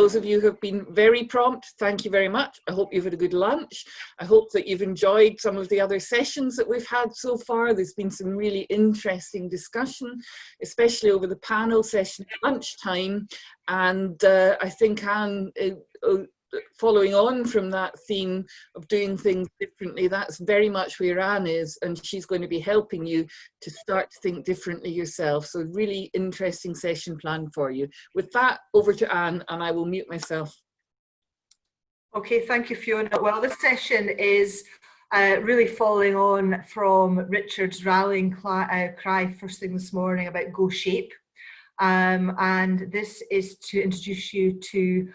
those of you who have been very prompt, thank you very much. I hope you've had a good lunch. I hope that you've enjoyed some of the other sessions that we've had so far. There's been some really interesting discussion, especially over the panel session at lunchtime. And I think Anne, following on from that theme of doing things differently, that's very much where Anne is, and she's going to be helping you to start to think differently yourself. So really interesting session planned for you. With that, over to Anne, and I will mute myself. Okay, thank you, Fiona. Well, this session is really following on from Richard's rallying cry first thing this morning about Go Shape. And this is to introduce you to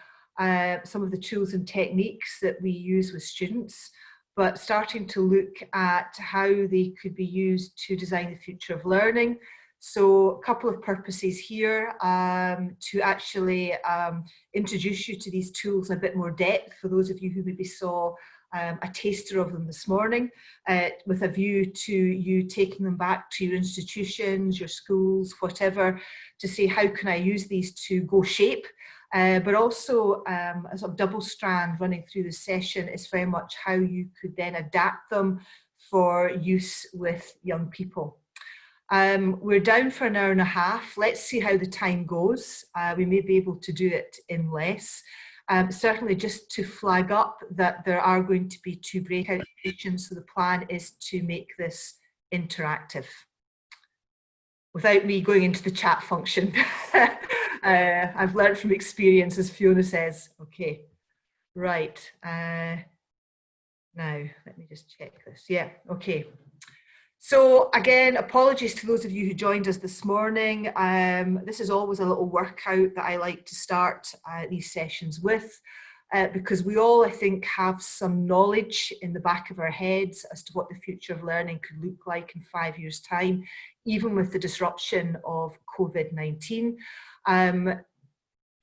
some of the tools and techniques that we use with students, but starting to look at how they could be used to design the future of learning. So a couple of purposes here to actually introduce you to these tools in a bit more depth for those of you who maybe saw a taster of them this morning, with a view to you taking them back to your institutions, your schools, whatever, to see how can I use these to go shape. But also a sort of double strand running through the session is very much how you could then adapt them for use with young people. We're down for an hour and a half. Let's see how the time goes. We may be able to do it in less. Certainly just to flag up that there are going to be 2 breakout sessions, so the plan is to make this interactive. Without me going into the chat function. I've learned from experience, as Fiona says. Okay, right. Now, let me just check this. Yeah, okay. So again, apologies to those of you who joined us this morning. This is always a little workout that I like to start these sessions with, because we all, I think, have some knowledge in the back of our heads as to what the future of learning could look like in 5 years' time, even with the disruption of COVID-19.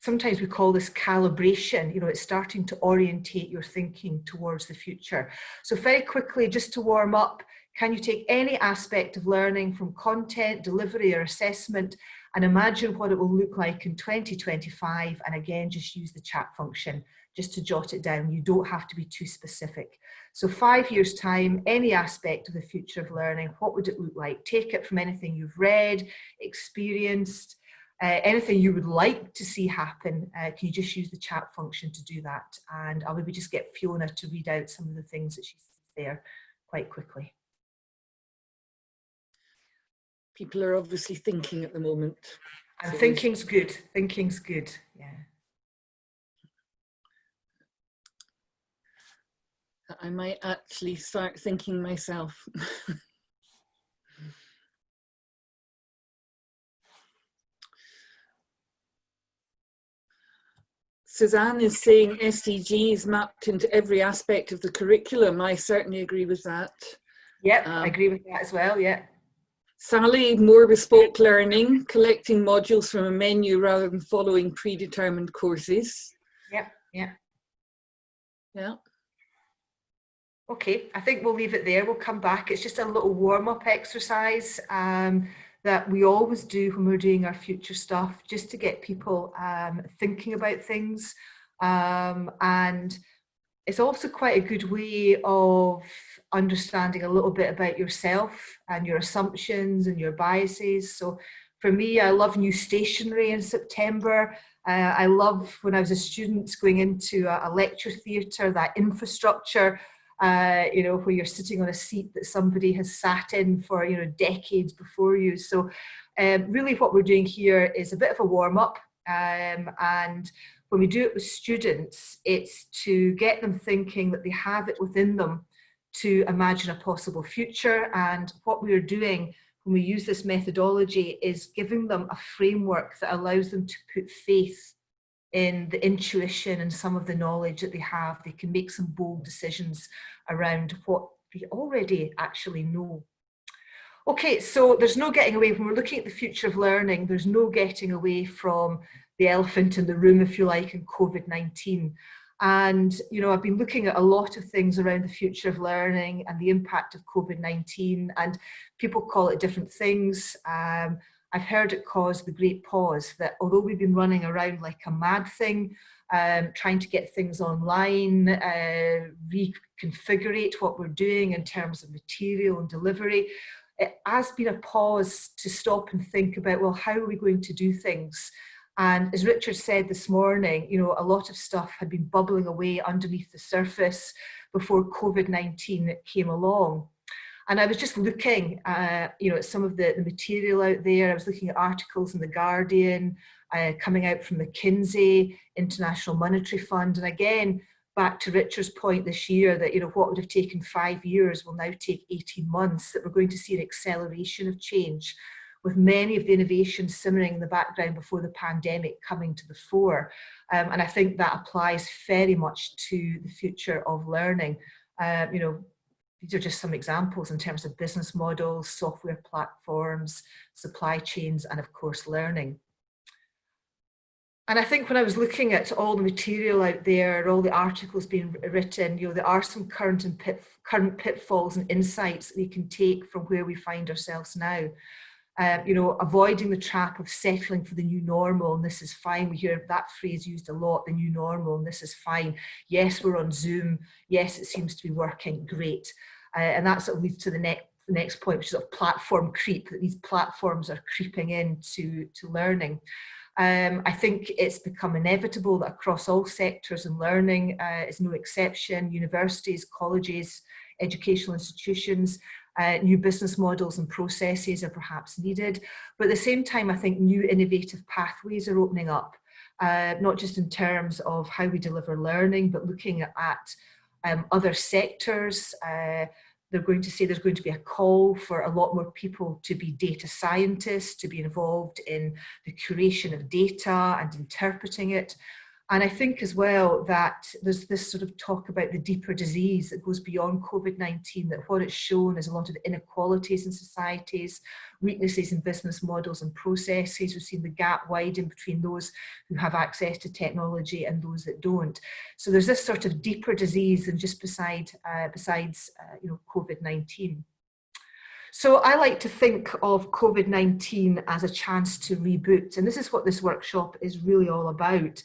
Sometimes we call this calibration, you know, it's starting to orientate your thinking towards the future. So very quickly, just to warm up, can you take any aspect of learning from content, delivery or assessment and imagine what it will look like in 2025? And again, just use the chat function just to jot it down. You don't have to be too specific. So 5 years' time, any aspect of the future of learning, what would it look like? Take it from anything you've read, experienced, anything you would like to see happen. Can you just use the chat function to do that? And I'll maybe just get Fiona to read out some of the things that she says there quite quickly. People are obviously thinking at the moment. And so thinking's good. Thinking's good. Yeah. I might actually start thinking myself. Suzanne is saying SDGs mapped into every aspect of the curriculum. I certainly agree with that. Yep, I agree with that as well, yeah. Sally, more bespoke learning, collecting modules from a menu rather than following predetermined courses. Yep, yeah. Yeah. Okay, I think we'll leave it there. We'll come back. It's just a little warm-up exercise that we always do when we're doing our future stuff, just to get people thinking about things. And it's also quite a good way of understanding a little bit about yourself and your assumptions and your biases. So for me, I love new stationery in September. I love, when I was a student, going into a lecture theatre, that infrastructure, you know, where you're sitting on a seat that somebody has sat in for, you know, decades before you. So really what we're doing here is a bit of a warm-up, and when we do it with students, it's to get them thinking that they have it within them to imagine a possible future. And what we're doing when we use this methodology is giving them a framework that allows them to put faith in the intuition and some of the knowledge that they have. They can make some bold decisions around what they already actually know. Okay, so there's no getting away, when we're looking at the future of learning, there's no getting away from the elephant in the room, if you like, in COVID-19. And, you know, I've been looking at a lot of things around the future of learning and the impact of COVID-19, and people call it different things. I I've heard it cause the great pause, that although we've been running around like a mad thing, trying to get things online, reconfigure what we're doing in terms of material and delivery, it has been a pause to stop and think about, well, how are we going to do things? And as Richard said this morning, you know, a lot of stuff had been bubbling away underneath the surface before COVID-19 came along. And I was just looking, you know, at some of the material out there. I was looking at articles in The Guardian, coming out from McKinsey, International Monetary Fund. And again, back to Richard's point this year, that, you know, what would have taken 5 years will now take 18 months, that we're going to see an acceleration of change, with many of the innovations simmering in the background before the pandemic coming to the fore. And I think that applies very much to the future of learning. You know, these are just some examples in terms of business models, software platforms, supply chains, and of course, learning. And I think when I was looking at all the material out there, all the articles being written, you know, there are some current pitfalls and insights that we can take from where we find ourselves now. You know, avoiding the trap of settling for the new normal, and this is fine. We hear that phrase used a lot, the new normal, and this is fine. Yes, we're on Zoom. Yes, it seems to be working. Great. And that sort of leads to the next point, which is sort of platform creep, that these platforms are creeping into learning. I think it's become inevitable that across all sectors, and learning is no exception, universities, colleges, educational institutions, new business models and processes are perhaps needed. But at the same time, I think new innovative pathways are opening up, not just in terms of how we deliver learning, but looking at other sectors. They're going to say there's going to be a call for a lot more people to be data scientists, to be involved in the curation of data and interpreting it. And I think as well that there's this sort of talk about the deeper disease that goes beyond COVID-19, that what it's shown is a lot of inequalities in societies, weaknesses in business models and processes. We've seen the gap widen between those who have access to technology and those that don't. So there's this sort of deeper disease than just besides you know, COVID-19. So I like to think of COVID-19 as a chance to reboot. And this is what this workshop is really all about.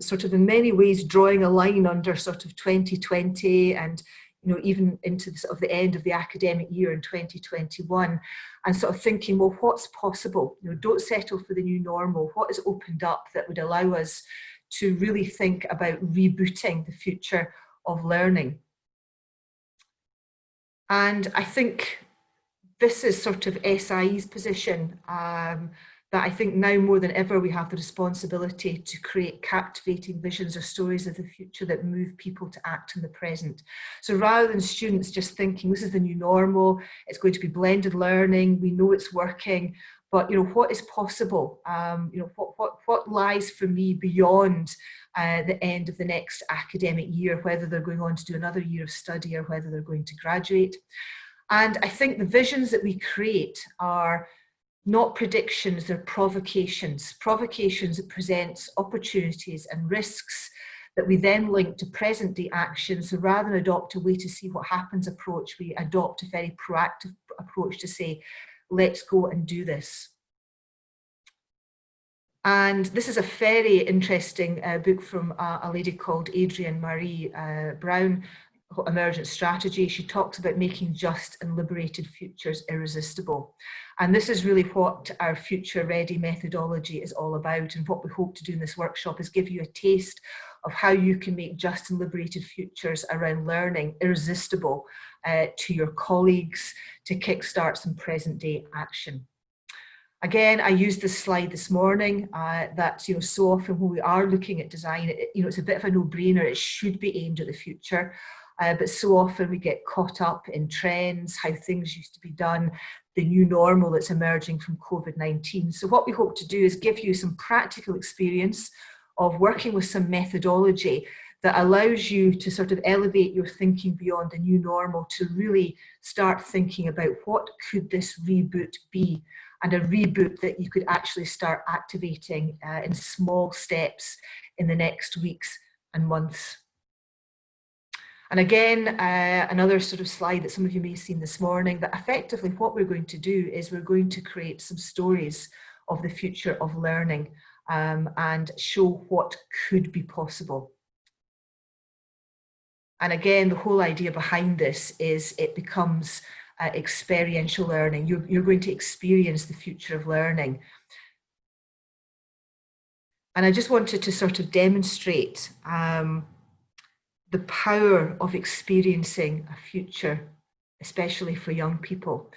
Sort of in many ways drawing a line under sort of 2020 and, you know, even into the, sort of the end of the academic year in 2021, and sort of thinking, well, what's possible? You know, don't settle for the new normal. What has opened up that would allow us to really think about rebooting the future of learning? And I think this is sort of SIE's position, that I think now more than ever we have the responsibility to create captivating visions or stories of the future that move people to act in the present. So rather than students just thinking this is the new normal, it's going to be blended learning, we know it's working, but, you know, what is possible? You know, what lies for me beyond the end of the next academic year, whether they're going on to do another year of study or whether they're going to graduate. And I think the visions that we create are not predictions, they're provocations. Provocations that presents opportunities and risks that we then link to present day action. So rather than adopt a wait to see what happens approach, we adopt a very proactive approach to say, let's go and do this. And this is a very interesting book from a lady called Adrienne Marie Brown, Emergent Strategy. She talks about making just and liberated futures irresistible. And this is really what our Future Ready methodology is all about. And what we hope to do in this workshop is give you a taste of how you can make just and liberated futures around learning irresistible to your colleagues, to kickstart some present day action. Again, I used this slide this morning that, you know, so often when we are looking at design, you know, it's a bit of a no-brainer. It should be aimed at the future. But so often we get caught up in trends, how things used to be done, the new normal that's emerging from COVID-19. So what we hope to do is give you some practical experience of working with some methodology that allows you to sort of elevate your thinking beyond the new normal, to really start thinking about what could this reboot be, and a reboot that you could actually start activating in small steps in the next weeks and months. And again, another sort of slide that some of you may have seen this morning, that effectively what we're going to do is we're going to create some stories of the future of learning and show what could be possible. And again, the whole idea behind this is it becomes experiential learning. You're going to experience the future of learning. And I just wanted to sort of demonstrate the power of experiencing a future, especially for young people.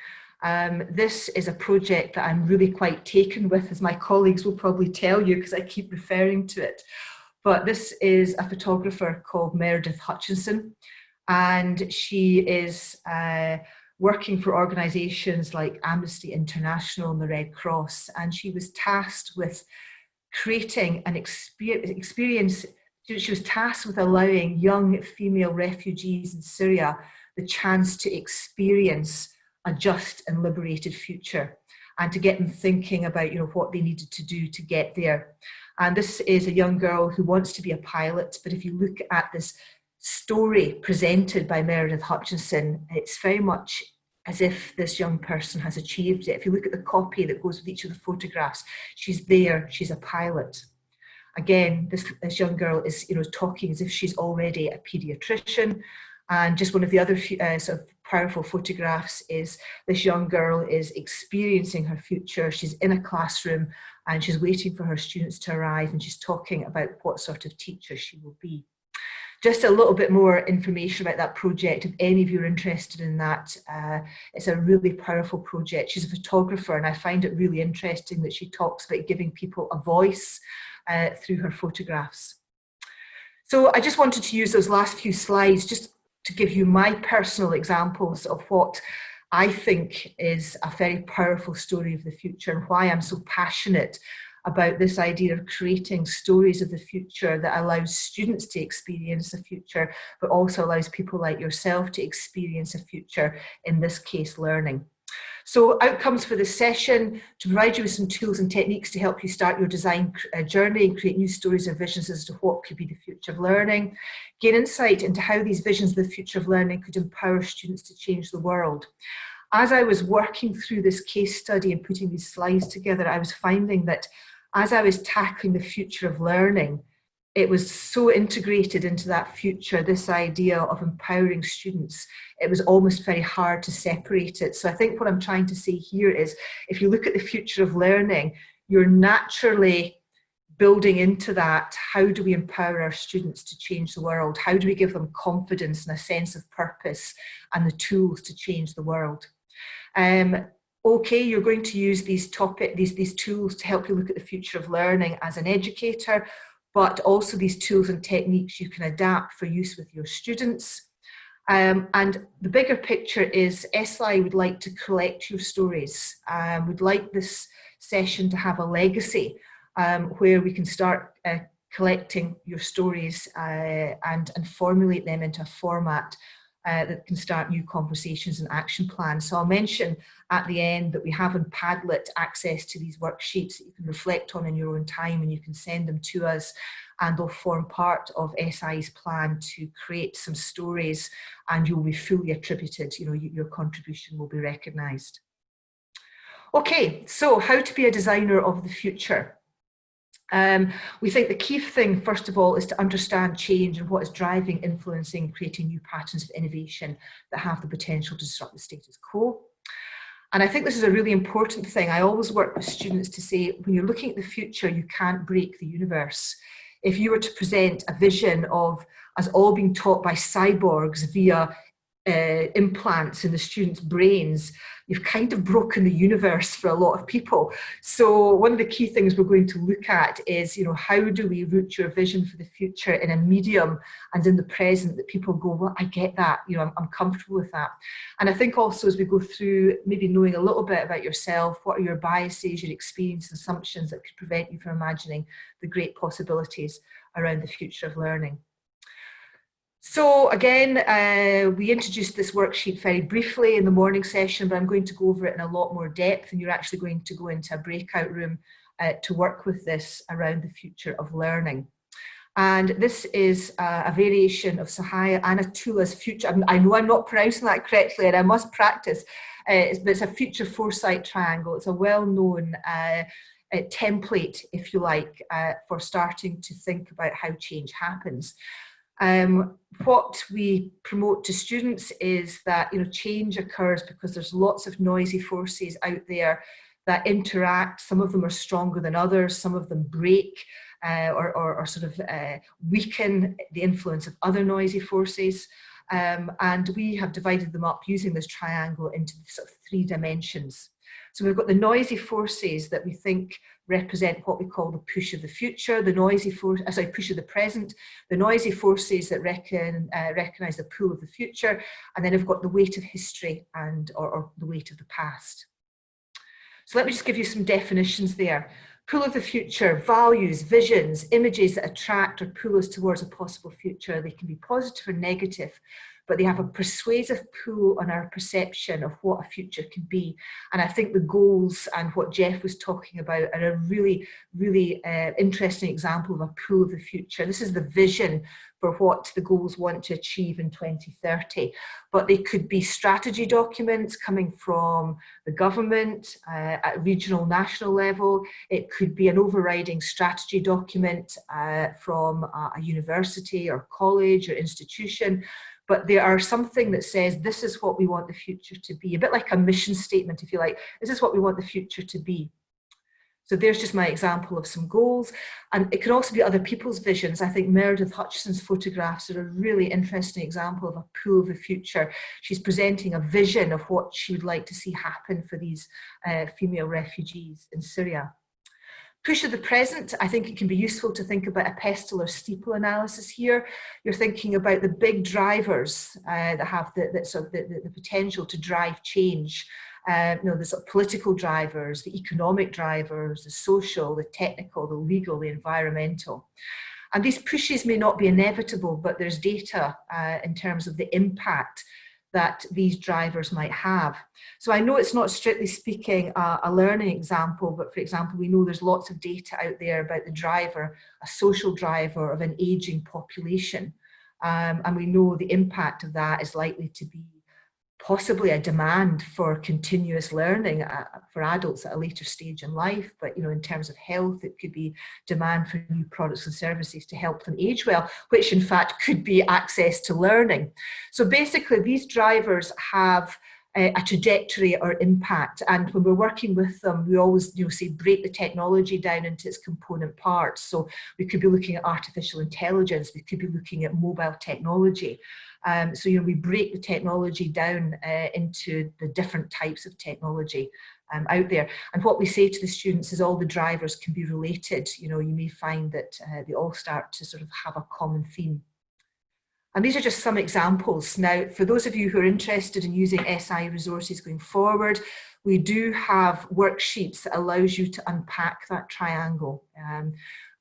This is a project that I'm really quite taken with, as my colleagues will probably tell you, because I keep referring to it. But this is a photographer called Meredith Hutchinson, and she is working for organisations like Amnesty International and the Red Cross, and she was tasked with creating an experience. She was tasked with allowing young female refugees in Syria the chance to experience a just and liberated future, and to get them thinking about, what they needed to do to get there. And this is a young girl who wants to be a pilot, but if you look at this story presented by Meredith Hutchinson, it's very much as if this young person has achieved it. If you look at the copy that goes with each of the photographs, she's there, she's a pilot. Again, this young girl is, talking as if she's already a paediatrician. And just one of the other sort of powerful photographs is this young girl is experiencing her future. She's in a classroom and she's waiting for her students to arrive, and she's talking about what sort of teacher she will be. Just a little bit more information about that project, if any of you are interested in that. It's a really powerful project. She's a photographer, and I find it really interesting that she talks about giving people a voice through her photographs. So I just wanted to use those last few slides just to give you my personal examples of what I think is a very powerful story of the future, and why I'm so passionate about this idea of creating stories of the future that allows students to experience the future, but also allows people like yourself to experience a future, in this case, learning. So outcomes for this session: to provide you with some tools and techniques to help you start your design journey and create new stories or visions as to what could be the future of learning. Gain insight into how these visions of the future of learning could empower students to change the world. As I was working through this case study and putting these slides together, I was finding that as I was tackling the future of learning, it was so integrated into that future, this idea of empowering students. It was almost very hard to separate it. So I think what I'm trying to say here is, if you look at the future of learning, you're naturally building into that, how do we empower our students to change the world? How do we give them confidence and a sense of purpose and the tools to change the world? Okay, you're going to use these tools to help you look at the future of learning as an educator, but also these tools and techniques you can adapt for use with your students. And the bigger picture is, SIE would like to collect your stories. We'd like this session to have a legacy where we can start collecting your stories and formulate them into a format that can start new conversations and action plans. So I'll mention at the end that we have on Padlet access to these worksheets that you can reflect on in your own time, and you can send them to us, and they'll form part of SI's plan to create some stories, and you'll be fully attributed, your contribution will be recognised. Okay, so how to be a designer of the future. We think the key thing, first of all, is to understand change and what is driving, influencing, creating new patterns of innovation that have the potential to disrupt the status quo. And I think this is a really important thing. I always work with students to say, when you're looking at the future, you can't break the universe. If you were to present a vision of us all being taught by cyborgs via implants in the students' brains, you've kind of broken the universe for a lot of people. So one of the key things we're going to look at is, how do we root your vision for the future in a medium and in the present that people go, well, I get that, I'm comfortable with that. And I think also, as we go through, maybe knowing a little bit about yourself, what are your biases, your experience, assumptions that could prevent you from imagining the great possibilities around the future of learning. So again, we introduced this worksheet very briefly in the morning session, but I'm going to go over it in a lot more depth, and you're actually going to go into a breakout room to work with this around the future of learning. And this is a variation of Sahaya Anatula's future. I know I'm not pronouncing that correctly, and I must practice. But it's a future foresight triangle. It's a well-known template, if you like, for starting to think about how change happens. What we promote to students is that change occurs because there's lots of noisy forces out there that interact. Some of them are stronger than others. Some of them break or sort of weaken the influence of other noisy forces. And we have divided them up using this triangle into sort of 3 dimensions. So we've got the noisy forces that we think represent what we call the push of the future, the push of the present, the noisy forces that recognize the pull of the future, and then we've got the weight of history or the weight of the past. So let me just give you some definitions there. Pull of the future: values, visions, images that attract or pull us towards a possible future. They can be positive or negative, but they have a persuasive pull on our perception of what a future can be. And I think the goals and what Jeff was talking about are a really, really interesting example of a pull of the future. This is the vision for what the goals want to achieve in 2030. But they could be strategy documents coming from the government at regional, national level. It could be an overriding strategy document from a university or college or institution. But there are something that says, this is what we want the future to be. A bit like a mission statement, if you like. This is what we want the future to be. So there's just my example of some goals. And it can also be other people's visions. I think Meredith Hutchinson's photographs are a really interesting example of a pool of the future. She's presenting a vision of what she would like to see happen for these female refugees in Syria. Push of the present, I think it can be useful to think about a pestle or steeple analysis here. You're thinking about the big drivers that have the potential to drive change. The sort of political drivers, the economic drivers, the social, the technical, the legal, the environmental. And these pushes may not be inevitable, but there's data in terms of the impact that these drivers might have. So I know it's not strictly speaking a learning example, but for example, we know there's lots of data out there about the driver, a social driver of an aging population. And we know the impact of that is likely to be possibly a demand for continuous learning for adults at a later stage in life. But in terms of health, it could be demand for new products and services to help them age well, which in fact could be access to learning. So basically these drivers have a trajectory or impact, and when we're working with them, we always say break the technology down into its component parts. So we could be looking at artificial intelligence, we could be looking at mobile technology. So we break the technology down into the different types of technology out there. And what we say to the students is all the drivers can be related. You may find that they all start to sort of have a common theme. And these are just some examples. Now, for those of you who are interested in using SIE resources going forward, we do have worksheets that allows you to unpack that triangle.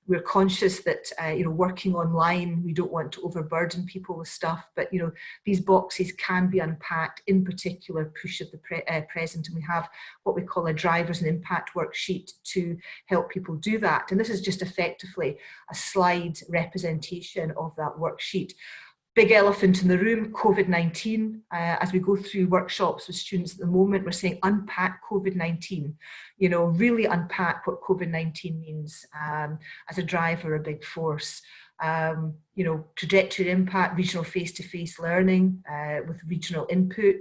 We're conscious that working online, we don't want to overburden people with stuff, but these boxes can be unpacked, in particular push of the present, and we have what we call a drivers and impact worksheet to help people do that. And this is just effectively a slide representation of that worksheet. Big elephant in the room, COVID-19. As we go through workshops with students at the moment, we're saying unpack COVID-19, really unpack what COVID-19 means as a driver, a big force. Trajectory impact, regional face-to-face learning with regional input,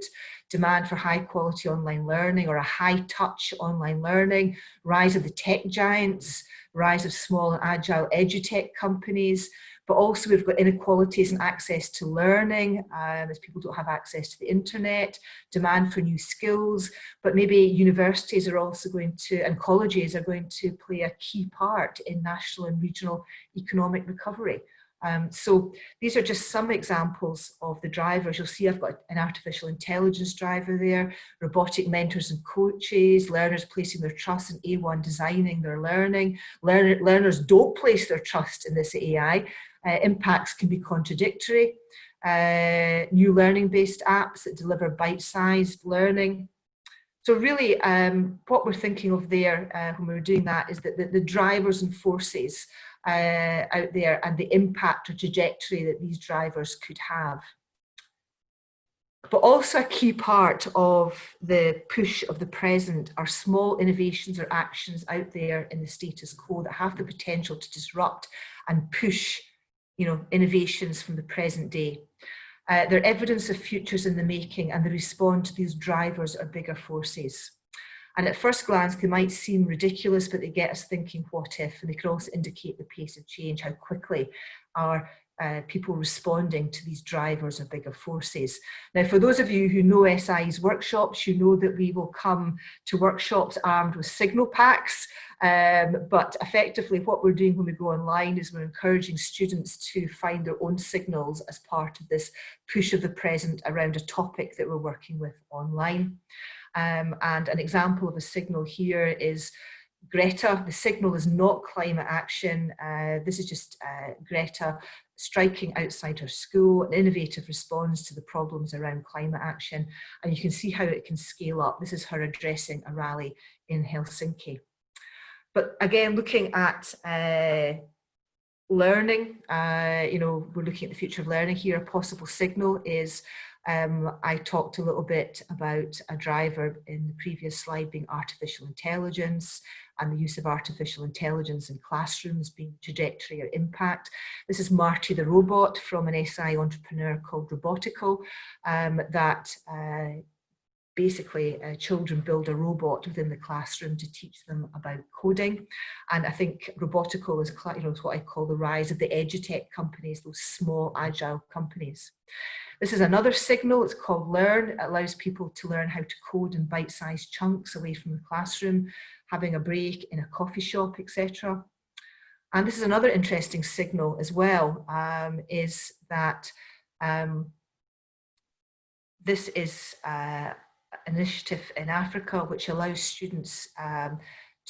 demand for high quality online learning or a high touch online learning, rise of the tech giants, rise of small and agile edutech companies. But also we've got inequalities in access to learning, as people don't have access to the internet, demand for new skills, but maybe universities are also going to, and colleges are going to play a key part in national and regional economic recovery. So these are just some examples of the drivers. You'll see I've got an artificial intelligence driver there, robotic mentors and coaches, learners placing their trust in A1 designing their learning. Learners don't place their trust in this AI. Impacts can be contradictory. New learning-based apps that deliver bite-sized learning. So really, what we're thinking of there when we're doing that is that the drivers and forces out there and the impact or trajectory that these drivers could have. But also a key part of the push of the present are small innovations or actions out there in the status quo that have the potential to disrupt and push, innovations from the present day. They're evidence of futures in the making, and they respond to these drivers or bigger forces. And at first glance, they might seem ridiculous, but they get us thinking, what if? And they can also indicate the pace of change, how quickly are people responding to these drivers or bigger forces. Now, for those of you who know SIE's workshops, you know that we will come to workshops armed with signal packs, but effectively what we're doing when we go online is we're encouraging students to find their own signals as part of this push of the present around a topic that we're working with online. And an example of a signal here is Greta. The signal is not climate action. This is just Greta striking outside her school, an innovative response to the problems around climate action. And you can see how it can scale up. This is her addressing a rally in Helsinki. But again, looking at learning, we're looking at the future of learning here. A possible signal is, I talked a little bit about a driver in the previous slide being artificial intelligence and the use of artificial intelligence in classrooms being trajectory or impact. This is Marty the robot from an SI entrepreneur called Rebooting, that basically children build a robot within the classroom to teach them about coding. And I think Rebooting is what I call the rise of the edutech companies, those small agile companies. This is another signal. It's called Learn. It allows people to learn how to code in bite-sized chunks away from the classroom, having a break in a coffee shop, etc. And this is another interesting signal as well, is that this is an initiative in Africa which allows students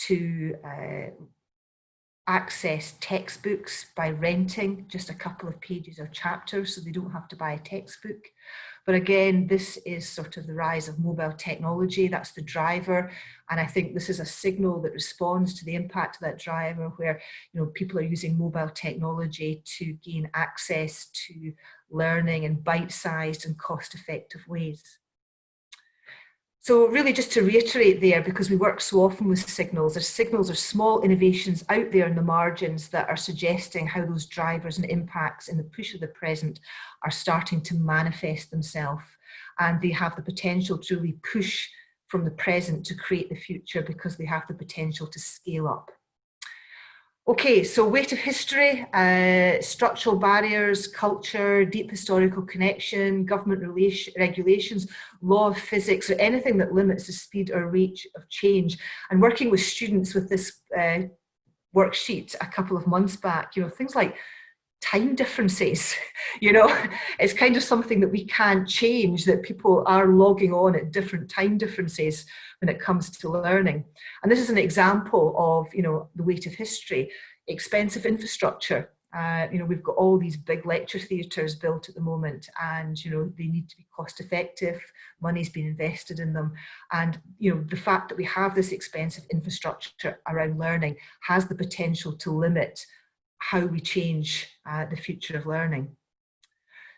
to access textbooks by renting just a couple of pages or chapters, so they don't have to buy a textbook. But again, this is sort of the rise of mobile technology. That's the driver. And I think this is a signal that responds to the impact of that driver, where people are using mobile technology to gain access to learning in bite-sized and cost-effective ways. So really just to reiterate there, because we work so often with signals, our signals are small innovations out there in the margins that are suggesting how those drivers and impacts in the push of the present are starting to manifest themselves. And they have the potential to really push from the present to create the future, because they have the potential to scale up. Okay, so weight of history, structural barriers, culture, deep historical connection, government regulations, law of physics, or anything that limits the speed or reach of change. And working with students with this worksheet a couple of months back, things like time differences, it's kind of something that we can't change, that people are logging on at different time differences when it comes to learning. And this is an example of, the weight of history. Expensive infrastructure. We've got all these big lecture theatres built at the moment, and, they need to be cost effective. Money's been invested in them. And, the fact that we have this expensive infrastructure around learning has the potential to limit how we change the future of learning.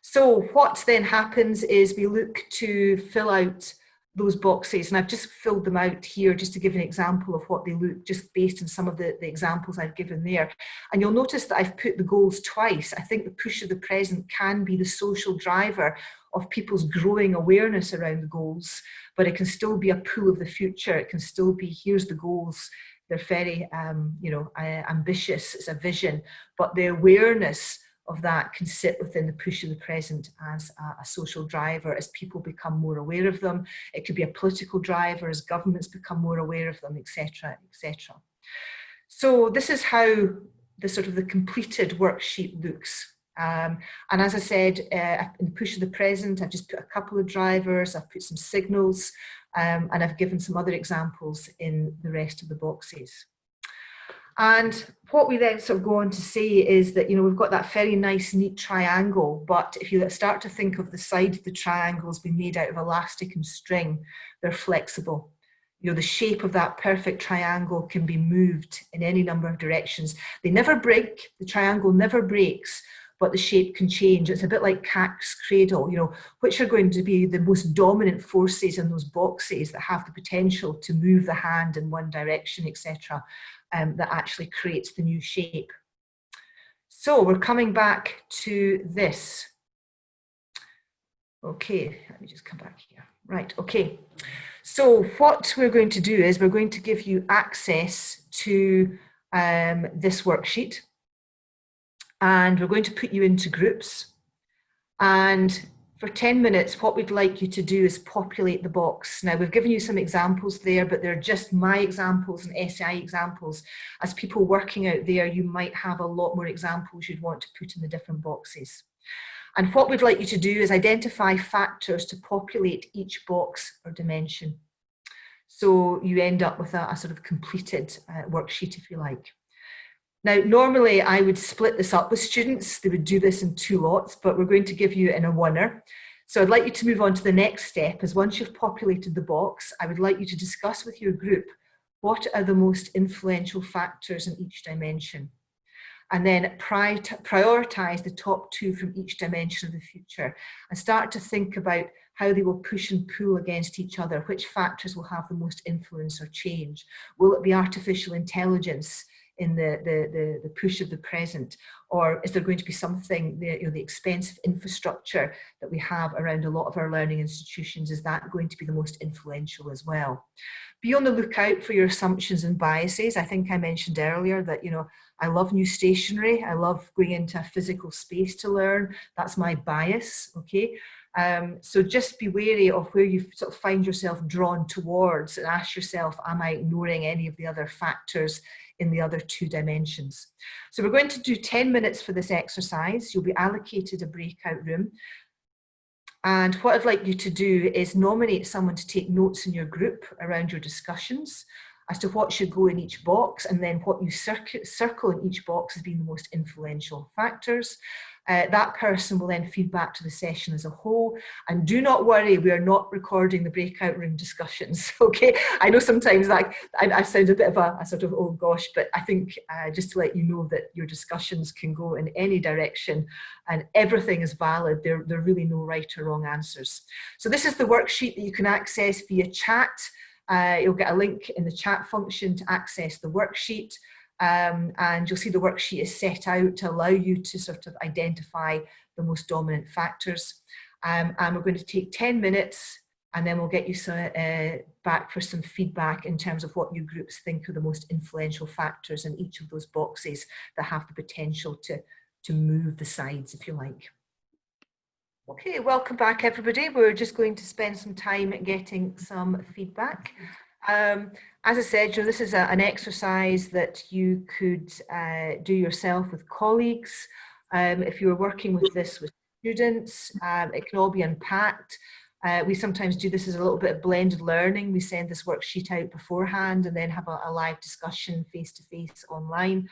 So what then happens is we look to fill out those boxes, and I've just filled them out here just to give an example of what they look, just based on some of the examples I've given there. And you'll notice that I've put the goals twice. I think the push of the present can be the social driver of people's growing awareness around the goals, but it can still be a pull of the future. It can still be, here's the goals. They're very, ambitious. It's a vision, but the awareness of that can sit within the push of the present as a social driver as people become more aware of them. It could be a political driver as governments become more aware of them, etc., etc. So this is how the completed worksheet looks. And as I said, in the push of the present, I've just put a couple of drivers, I've put some signals, and I've given some other examples in the rest of the boxes. And what we then sort of go on to say is that, we've got that very nice, neat triangle, but if you start to think of the side of the triangle has been made out of elastic and string, they're flexible. You know, the shape of that perfect triangle can be moved in any number of directions. They never break, the triangle never breaks, but the shape can change. It's a bit like cat's cradle, you know, which are going to be the most dominant forces in those boxes that have the potential to move the hand in one direction, etc., that actually creates the new shape. So we're coming back to this. Okay, let me just come back here. Right, okay. So what we're going to do is we're going to give you access to this worksheet, and we're going to put you into groups. And for 10 minutes, what we'd like you to do is populate the box. Now, we've given you some examples there, but they're just my examples and SIE examples. As people working out there, you might have a lot more examples you'd want to put in the different boxes. And what we'd like you to do is identify factors to populate each box or dimension. So you end up with a sort of completed worksheet, if you like. Now, normally I would split this up with students. They would do this in 2 lots, but we're going to give you in a oneer. So I'd like you to move on to the next step, as once you've populated the box, I would like you to discuss with your group what are the most influential factors in each dimension. And then prioritize the top 2 from each dimension of the future, and start to think about how they will push and pull against each other, which factors will have the most influence or change. Will it be artificial intelligence in the push of the present, or is there going to be something, the expensive infrastructure that we have around a lot of our learning institutions, is that going to be the most influential as well? Be on the lookout for your assumptions and biases. I think I mentioned earlier that, you know, I love new stationery. I love going into a physical space to learn. That's my bias, okay? So just be wary of where you sort of find yourself drawn towards, and ask yourself, am I ignoring any of the other factors in the other 2 dimensions? So we're going to do 10 minutes for this exercise. You'll be allocated a breakout room. And what I'd like you to do is nominate someone to take notes in your group around your discussions as to what should go in each box, and then what you circle in each box as being the most influential factors. That person will then feed back to the session as a whole. And do not worry, we are not recording the breakout room discussions, okay? I know sometimes that I sound a bit of a sort of, oh gosh, but I think just to let you know that your discussions can go in any direction and everything is valid. There are really no right or wrong answers. So this is the worksheet that you can access via chat. You'll get a link in the chat function to access the worksheet. And you'll see the worksheet is set out to allow you to sort of identify the most dominant factors. And we're going to take 10 minutes, and then we'll get you back for some feedback in terms of what your groups think are the most influential factors in each of those boxes that have the potential to move the sides, if you like. Okay, welcome back everybody. We're just going to spend some time getting some feedback. As I said, you know, this is an exercise that you could do yourself with colleagues. If you were working with this with students, it can all be unpacked. We sometimes do this as a little bit of blended learning. We send this worksheet out beforehand and then have a live discussion face-to-face online.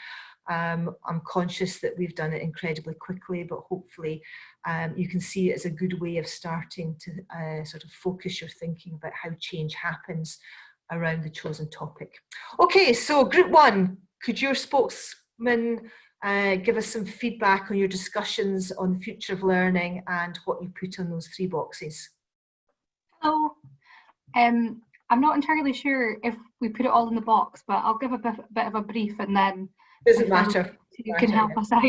I'm conscious that we've done it incredibly quickly, but hopefully you can see it as a good way of starting to sort of focus your thinking about how change happens around the chosen topic. Okay, so group 1, could your spokesman give us some feedback on your discussions on the future of learning and what you put on those 3 boxes? Hello. I'm not entirely sure if we put it all in the box, but I'll give a bit of a brief, and then doesn't matter. You can help us out.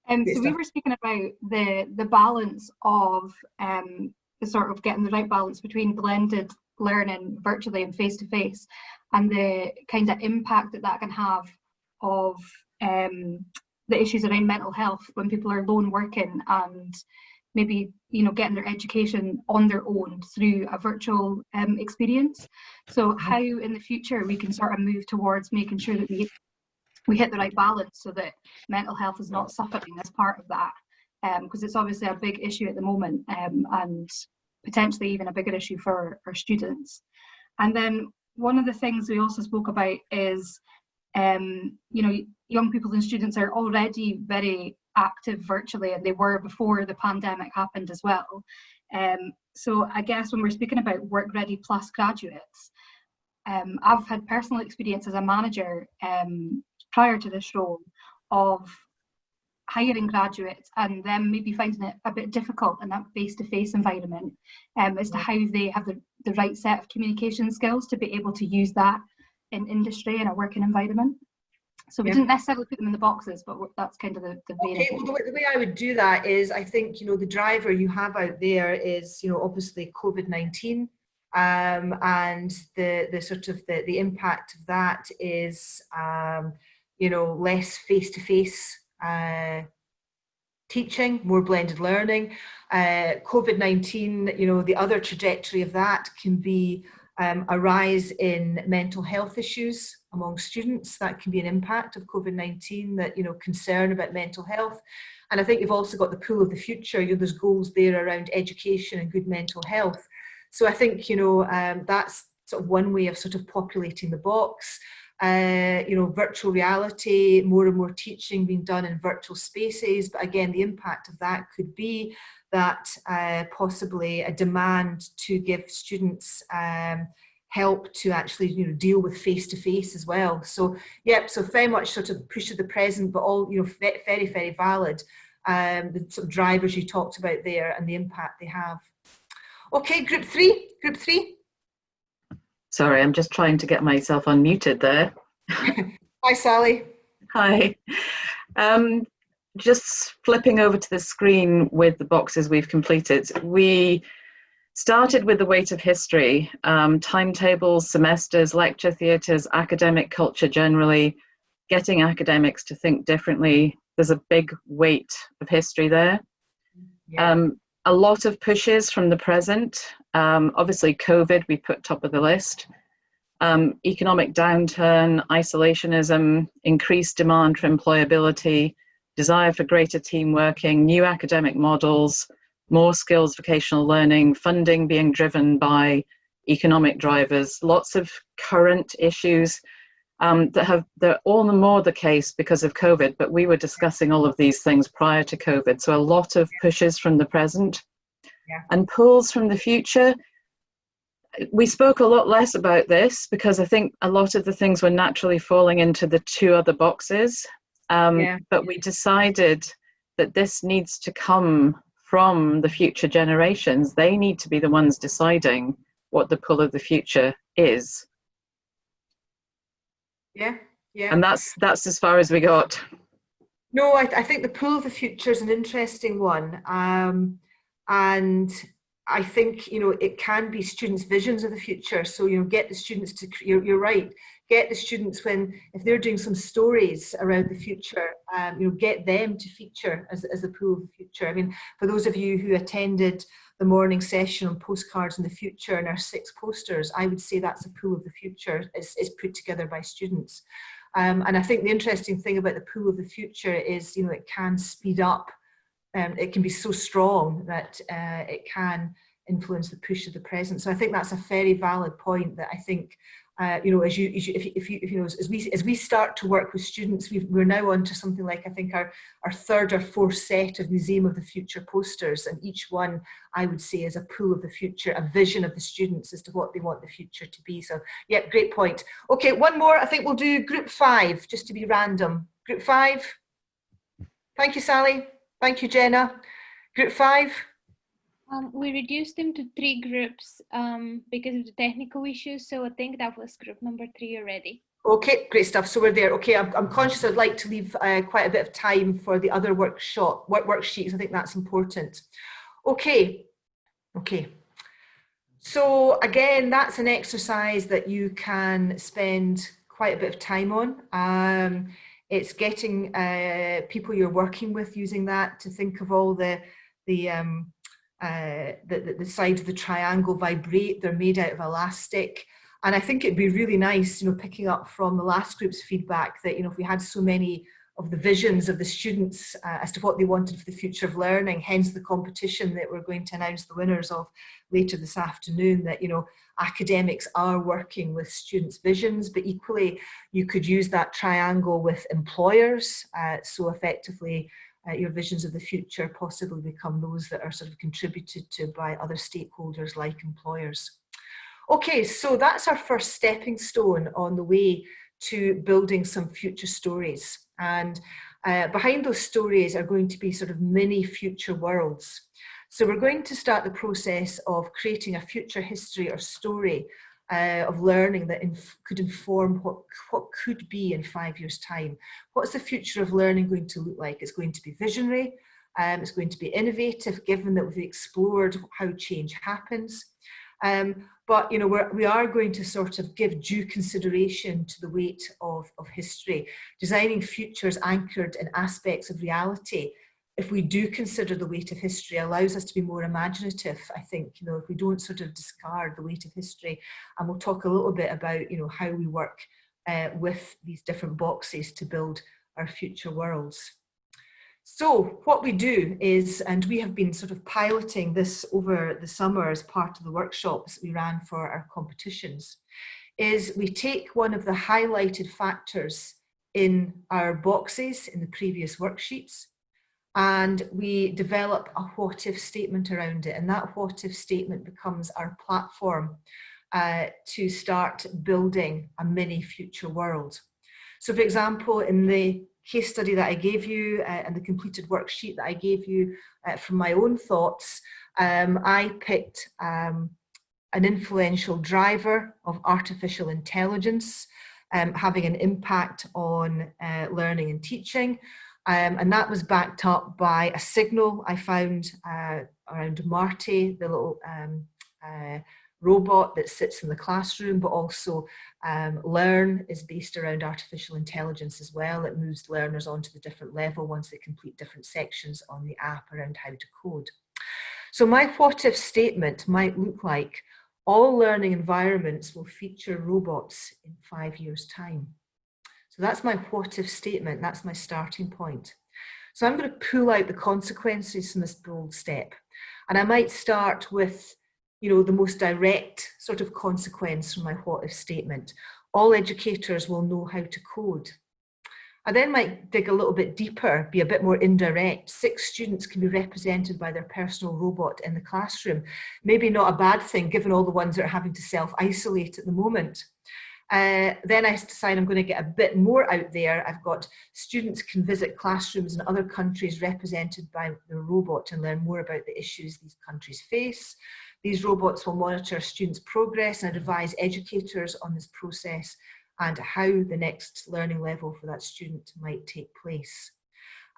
So we were speaking about the balance of the sort of getting the right balance between blended learning virtually and face-to-face, and the kind of impact that can have of the issues around mental health when people are lone working and maybe, you know, getting their education on their own through a virtual experience. So how in the future we can sort of move towards making sure that we hit the right balance so that mental health is not suffering as part of that, because it's obviously a big issue at the moment, and potentially even a bigger issue for students. And then one of the things we also spoke about is, you know, young people and students are already very active virtually, and they were before the pandemic happened as well. So I guess when we're speaking about work ready plus graduates, I've had personal experience as a manager prior to this role of hiring graduates and them maybe finding it a bit difficult in that face-to-face environment as to how they have the right set of communication skills to be able to use that in industry and a working environment. So we didn't necessarily put them in the boxes, but that's kind of the vein. Okay, well, the way I would do that is, I think, the driver you have out there is, obviously COVID-19, and the sort of the impact of that is, less face-to-face teaching, more blended learning. COVID-19, the other trajectory of that can be a rise in mental health issues among students. That can be an impact of COVID-19, that, concern about mental health. And I think you've also got the pool of the future. There's goals there around education and good mental health. So I think, that's sort of one way of sort of populating the box. Virtual reality, more and more teaching being done in virtual spaces. But again, the impact of that could be that possibly a demand to give students help to actually, deal with face-to-face as well. So, so very much sort of push to the present, but all, very, very valid. The sort of drivers you talked about there and the impact they have. Okay, group three. Sorry, I'm just trying to get myself unmuted there. Hi, Sally. Hi. Just flipping over to the screen with the boxes we've completed. We started with the weight of history, timetables, semesters, lecture theatres, academic culture generally, getting academics to think differently. There's a big weight of history there. Yeah. A lot of pushes from the present. Obviously, COVID, we put top of the list. Economic downturn, isolationism, increased demand for employability, desire for greater team working, new academic models, more skills vocational learning, funding being driven by economic drivers, lots of current issues they're all the more the case because of COVID, but we were discussing all of these things prior to COVID. So a lot of pushes from the present and pulls from the future. We spoke a lot less about this because I think a lot of the things were naturally falling into the two other boxes. But we decided that this needs to come from the future generations. They need to be the ones deciding what the pull of the future is. Yeah. And that's as far as we got. No, I think the pull of the future is an interesting one. And I think, it can be students' visions of the future. So, get the students to, you're right, get the students if they're doing some stories around the future, get them to feature as the pull of the future. I mean, for those of you who attended the morning session on postcards in the future and our 6 posters, I would say that's a pool of the future is put together by students. And I think the interesting thing about the pool of the future is, it can speed up. It can be so strong that it can influence the push of the present. So I think that's a very valid point that I think, as we start to work with students, we're now on to something like, I think, our 3rd or 4th set of Museum of the Future posters, and each one, I would say, is a pool of the future, a vision of the students as to what they want the future to be. So, yeah, great point. Okay, one more. I think we'll do group 5, just to be random. Group 5. Thank you, Sally. Thank you, Jenna. Group 5. We reduced them to 3 groups because of the technical issues. So I think that was group number 3 already. Okay, great stuff. So we're there. Okay, I'm conscious I'd like to leave quite a bit of time for the other worksheets. I think that's important. Okay. So again, that's an exercise that you can spend quite a bit of time on. It's getting people you're working with using that to think of all the sides of the triangle vibrate. They're made out of elastic. And I think it'd be really nice, picking up from the last group's feedback that, if we had so many of the visions of the students as to what they wanted for the future of learning, hence the competition that we're going to announce the winners of later this afternoon, that, academics are working with students' visions, but equally you could use that triangle with employers. So effectively, your visions of the future possibly become those that are sort of contributed to by other stakeholders like employers. Okay, so that's our first stepping stone on the way to building some future stories. And behind those stories are going to be sort of mini future worlds. So we're going to start the process of creating a future history or story of learning that could inform what could be in 5 years' time. What's the future of learning going to look like? It's going to be visionary, it's going to be innovative, given that we've explored how change happens. But you know, we are going to sort of give due consideration to the weight of history, designing futures anchored in aspects of reality. If we do consider the weight of history, allows us to be more imaginative, I think, you know, if we don't sort of discard the weight of history. And we'll talk a little bit about, you know, how we work with these different boxes to build our future worlds. So what we do is, and we have been sort of piloting this over the summer as part of the workshops that we ran for our competitions, is we take one of the highlighted factors in our boxes in the previous worksheets, and we develop a what if statement around it. And that what if statement becomes our platform to start building a mini future world. So for example, in the case study that I gave you and the completed worksheet that I gave you from my own thoughts, I picked an influential driver of artificial intelligence having an impact on learning and teaching. And that was backed up by a signal I found around Marty, the little robot that sits in the classroom, but also Learn is based around artificial intelligence as well. It moves learners onto the different level once they complete different sections on the app around how to code. So my what if statement might look like all learning environments will feature robots in 5 years' time. So that's my what if statement, that's my starting point. So I'm going to pull out the consequences from this bold step. And I might start with, you know, the most direct sort of consequence from my what if statement. All educators will know how to code. I then might dig a little bit deeper, be a bit more indirect. 6 students can be represented by their personal robot in the classroom. Maybe not a bad thing, given all the ones that are having to self-isolate at the moment. Then I decide I'm going to get a bit more out there. I've got students can visit classrooms in other countries represented by the robot and learn more about the issues these countries face. These robots will monitor students' progress and advise educators on this process and how the next learning level for that student might take place.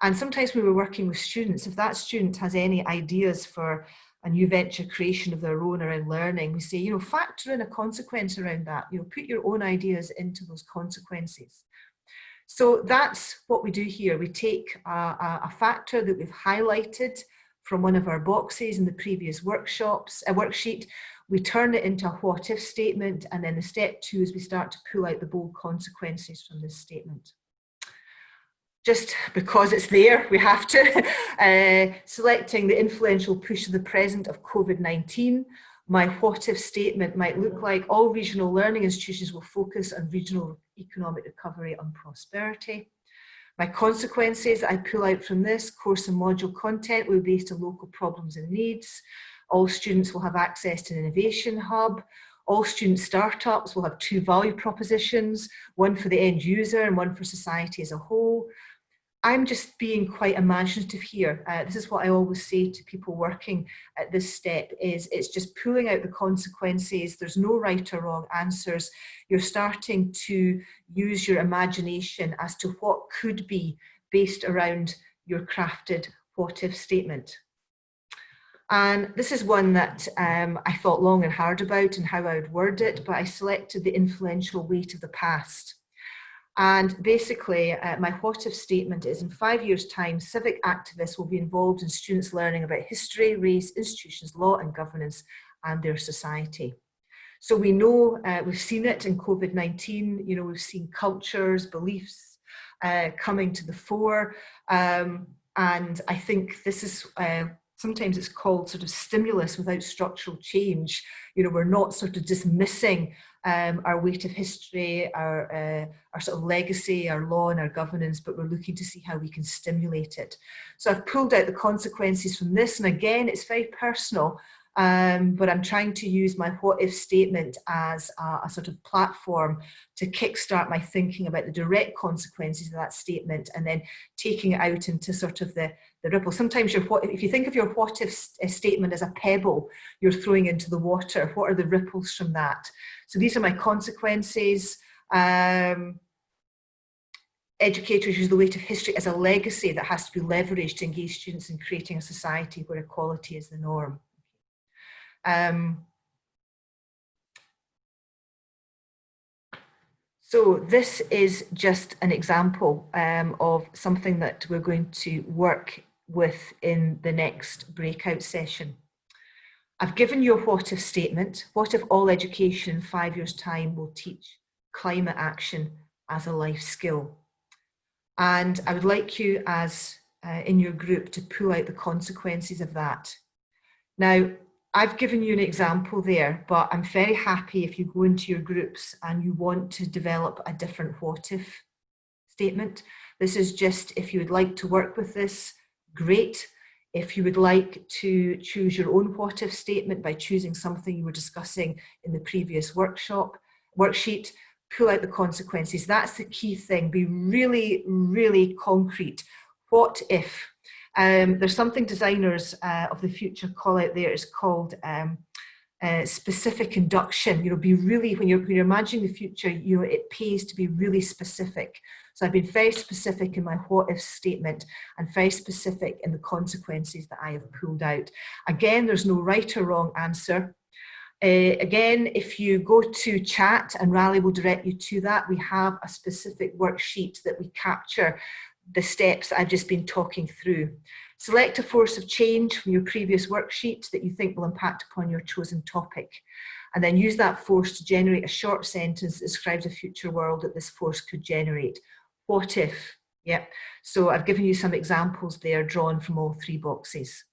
And sometimes when we're working with students, if that student has any ideas for a new venture creation of their own around learning, we say, you know, factor in a consequence around that, you know, put your own ideas into those consequences. So that's what we do here. We take a factor that we've highlighted from one of our boxes in the previous worksheet, we turn it into a what if statement, and then the step 2 is we start to pull out the bold consequences from this statement. Just because it's there, we have to. Selecting the influential push of the present of COVID-19, my what if statement might look like all regional learning institutions will focus on regional economic recovery and prosperity. My consequences I pull out from this: course and module content will be based on local problems and needs. All students will have access to an innovation hub. All student startups will have 2 value propositions, one for the end user and one for society as a whole. I'm just being quite imaginative here. This is what I always say to people working at this step, is it's just pulling out the consequences. There's no right or wrong answers. You're starting to use your imagination as to what could be based around your crafted what if statement. And this is one that I thought long and hard about and how I would word it, but I selected the influential weight of the past. And basically, my what if statement is, in 5 years' time, civic activists will be involved in students learning about history, race, institutions, law and governance and their society. So we know, we've seen it in COVID-19, you know, we've seen cultures, beliefs coming to the fore. And I think this is, sometimes it's called sort of stimulus without structural change. You know, we're not sort of dismissing our weight of history, our sort of legacy, our law and our governance, but we're looking to see how we can stimulate it. So I've pulled out the consequences from this, and again, it's very personal. but I'm trying to use my what if statement as a sort of platform to kickstart my thinking about the direct consequences of that statement, and then taking it out into sort of the ripple. Sometimes if you think of your what if statement as a pebble you're throwing into the water, what are the ripples from that? So these are my consequences. Educators use the weight of history as a legacy that has to be leveraged to engage students in creating a society where equality is the norm. So this is just an example of something that we're going to work with in the next breakout session. I've given you a what if statement. What if all education in 5 years' time will teach climate action as a life skill? And I would like you as in your group to pull out the consequences of that. Now, I've given you an example there, but I'm very happy if you go into your groups and you want to develop a different what if statement. This is just, if you would like to work with this, great. If you would like to choose your own what if statement by choosing something you were discussing in the previous worksheet, pull out the consequences. That's the key thing. Be really, really concrete. What if? There's something designers of the future call out there. It's called specific induction. Be really, when you're imagining the future, it pays to be really specific. So I've been very specific in my what if statement and very specific in the consequences that I have pulled out. Again, there's no right or wrong answer. Again, if you go to chat, and Raleigh will direct you to that, we have a specific worksheet that we capture the steps I've just been talking through. Select a force of change from your previous worksheet that you think will impact upon your chosen topic, and then use that force to generate a short sentence that describes a future world that this force could generate. What if? Yeah. So I've given you some examples there drawn from all three boxes.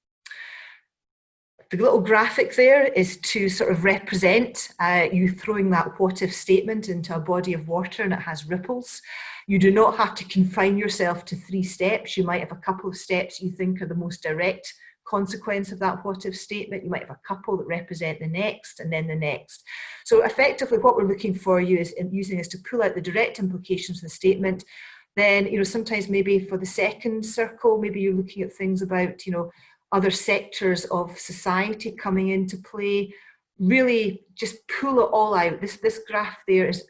The little graphic there is to sort of represent you throwing that what if statement into a body of water, and it has ripples. You do not have to confine yourself to 3 steps. You might have a couple of steps you think are the most direct consequence of that what if statement. You might have a couple that represent the next, and then the next. So effectively what we're looking for you is using is to pull out the direct implications of the statement. Then, sometimes maybe for the second circle, maybe you're looking at things about, other sectors of society coming into play. Really just pull it all out. This graph there is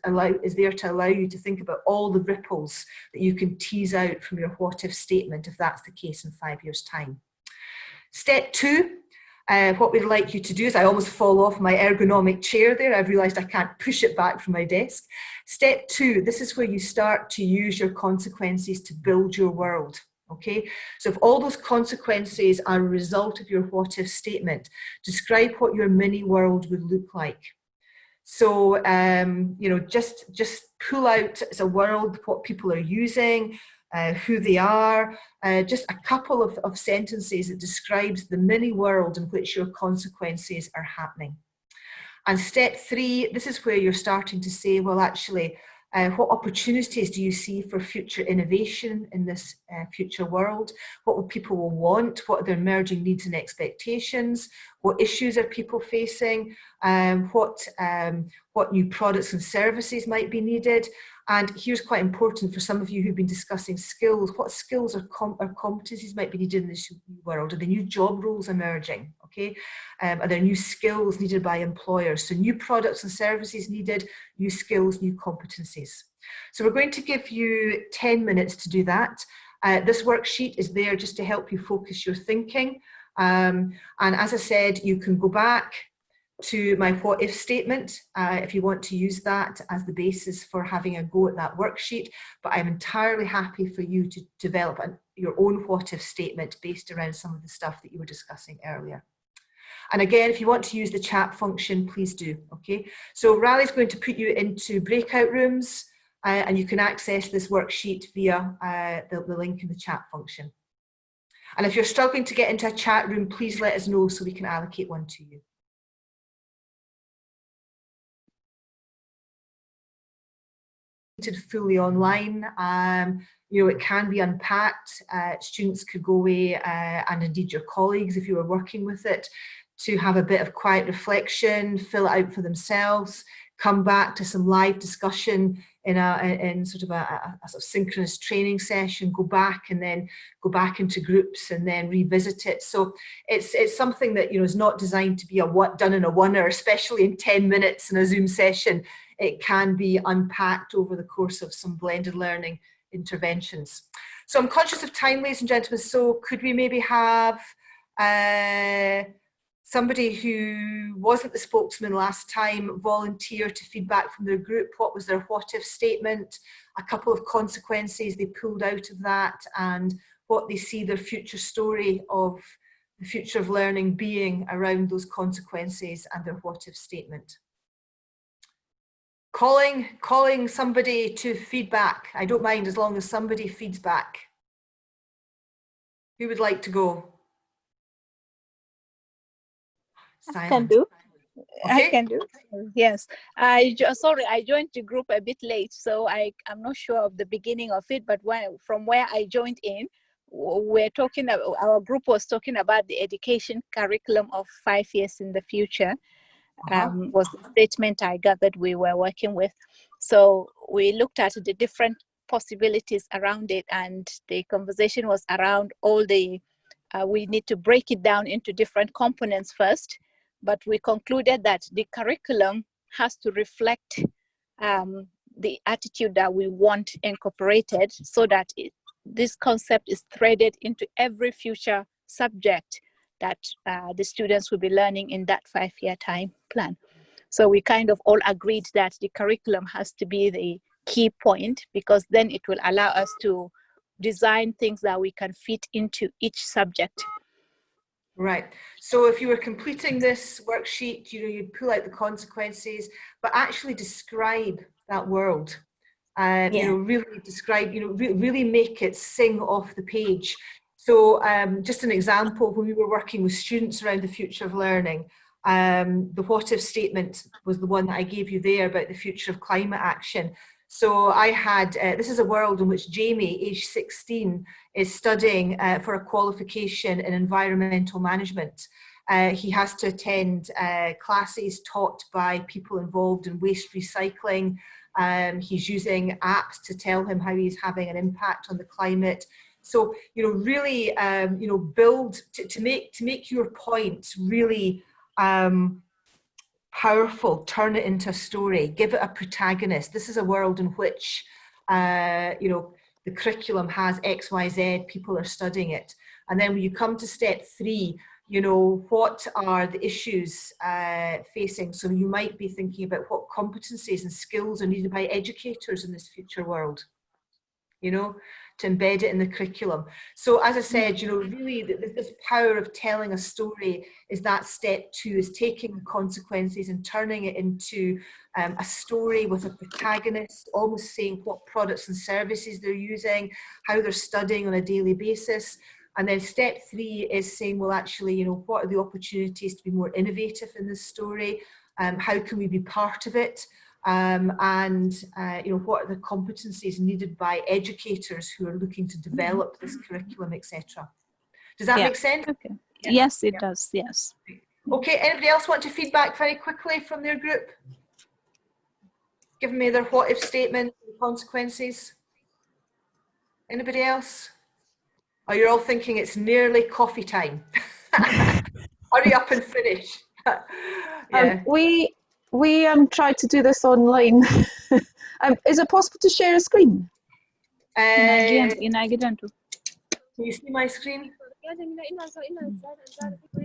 there to allow you to think about all the ripples that you can tease out from your what if statement, if that's the case in 5 years' time. Step 2, what we'd like you to do is, I almost fall off my ergonomic chair there. I've realized I can't push it back from my desk. Step 2, this is where you start to use your consequences to build your world. Okay, so if all those consequences are a result of your what if statement, describe what your mini world would look like. So, just pull out as a world what people are using, who they are, just a couple of sentences that describes the mini world in which your consequences are happening. And step 3, this is where you're starting to say, well, actually, what opportunities do you see for future innovation in this future world? What will people want? What are their emerging needs and expectations? What issues are people facing? What new products and services might be needed? And here's quite important for some of you who've been discussing skills. What skills or competencies might be needed in this world? Are there new job roles emerging? Okay, are there new skills needed by employers? So new products and services needed, new skills, new competencies. So we're going to give you 10 minutes to do that. This worksheet is there just to help you focus your thinking. And as I said, you can go back to my what if statement if you want to use that as the basis for having a go at that worksheet, but I'm entirely happy for you to develop your own what if statement based around some of the stuff that you were discussing earlier. And again, if you want to use the chat function, please do, okay? So Raleigh's going to put you into breakout rooms and you can access this worksheet via the link in the chat function. And if you're struggling to get into a chat room, please let us know so we can allocate one to you. Fully online, it can be unpacked. Students could go away and indeed your colleagues, if you were working with it, to have a bit of quiet reflection, fill it out for themselves, come back to some live discussion in sort of a sort of synchronous training session, go back and then go back into groups and then revisit it. So it's something that, you know, is not designed to be done in a one-hour, especially in 10 minutes in a Zoom session. It can be unpacked over the course of some blended learning interventions. So I'm conscious of time, ladies and gentlemen, so could we maybe have somebody who wasn't the spokesman last time volunteer to feedback from their group? What was their what if statement, a couple of consequences they pulled out of that, and what they see their future story of the future of learning being around those consequences and their what if statement. Calling somebody to feedback. I don't mind as long as somebody feeds back. Who would like to go? I can do. Okay. I can do. Yes. Sorry, I joined the group a bit late, so I'm not sure of the beginning of it. But from where I joined in, we're talking. Our group was talking about the education curriculum of 5 years in the future. Was the statement I gathered we were working with. So we looked at the different possibilities around it, and the conversation was around all the. We need to break it down into different components first. But we concluded that the curriculum has to reflect the attitude that we want incorporated, so that this concept is threaded into every future subject that the students will be learning in that 5-year time plan. So we kind of all agreed that the curriculum has to be the key point, because then it will allow us to design things that we can fit into each subject. Right. So if you were completing this worksheet, you know, you'd pull out the consequences, but actually describe that world. You know, really describe, you know, really make it sing off the page. So just an example, when we were working with students around the future of learning, the what if statement was the one that I gave you there about the future of climate action. So I had, this is a world in which Jamie, age 16, is studying for a qualification in environmental management. He has to attend classes taught by people involved in waste recycling. He's using apps to tell him how he's having an impact on the climate. So, you know, really, you know, build to make your point really powerful, turn it into a story, give it a protagonist. This is a world in which, you know, the curriculum has X, Y, Z, people are studying it. And then when you come to step 3, you know, what are the issues facing? So you might be thinking about what competencies and skills are needed by educators in this future world, you know, to embed it in the curriculum. So as I said, you know, really this power of telling a story is that step 2, is taking the consequences and turning it into a story with a protagonist, almost saying what products and services they're using, how they're studying on a daily basis. And then step 3 is saying, well, actually, you know, what are the opportunities to be more innovative in this story? How can we be part of it? You know, what are the competencies needed by educators who are looking to develop this curriculum, etc. Does that make sense? Okay. Yeah. Yes, it does. Yes. Okay. Anybody else want to feedback very quickly from their group? Give me their what if statement and consequences. Anybody else? Oh, you're all thinking it's nearly coffee time. Hurry up and finish. Yeah. We tried to do this online. Is it possible to share a screen? Can you see my screen?